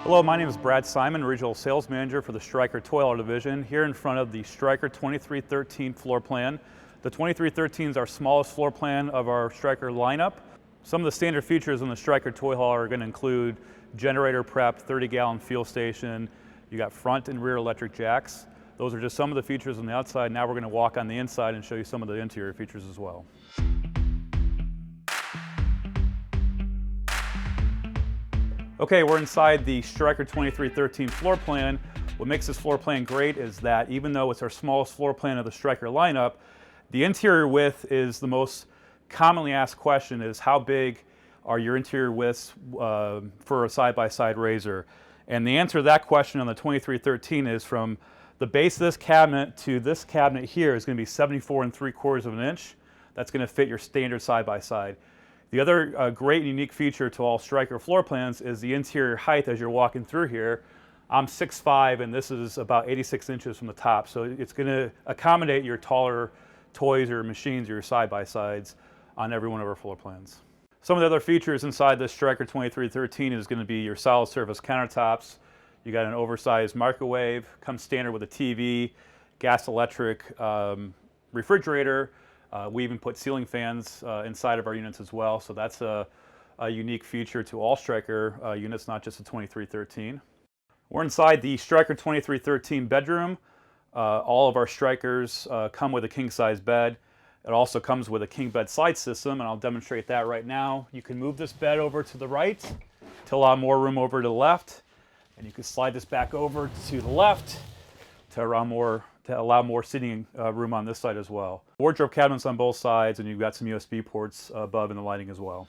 Hello, my name is Brad Simon, Regional Sales Manager for the Stryker Toy Hauler Division, here in front of the Stryker 2313 floor plan. The 2313 is our smallest floor plan of our Stryker lineup. Some of the standard features on the Stryker Toy Hauler are going to include generator prep, 30-gallon fuel station, you got front and rear electric jacks. Those are just some of the features on the outside. Now we're going to walk on the inside and show you some of the interior features as well. Okay, we're inside the Stryker 2313 floor plan. What makes this floor plan great is that even though it's our smallest floor plan of the Stryker lineup, the interior width is the most commonly asked question is how big are your interior widths for a side-by-side razor? And the answer to that question on the 2313 is from the base of this cabinet to this cabinet here is going to be 74 3/4 of an inch. That's going to fit your standard side-by-side. The other great and unique feature to all Stryker floor plans is the interior height as you're walking through here. I'm 6'5" and this is about 86 inches from the top, so it's going to accommodate your taller toys or machines or your side-by-sides on every one of our floor plans. Some of the other features inside the Stryker 2313 is going to be your solid surface countertops. You got an oversized microwave, comes standard with a TV, gas electric refrigerator. We even put ceiling fans inside of our units as well, so that's a unique feature to all Stryker units, not just the 2313. We're inside the Stryker 2313 bedroom. All of our Strykers come with a king-size bed. It also comes with a king bed slide system, and I'll demonstrate that right now. You can move this bed over to the right to allow more room over to the left, and you can slide this back over to the left to allow more sitting room on this side as well. Wardrobe cabinets on both sides, and you've got some USB ports above in the lighting as well.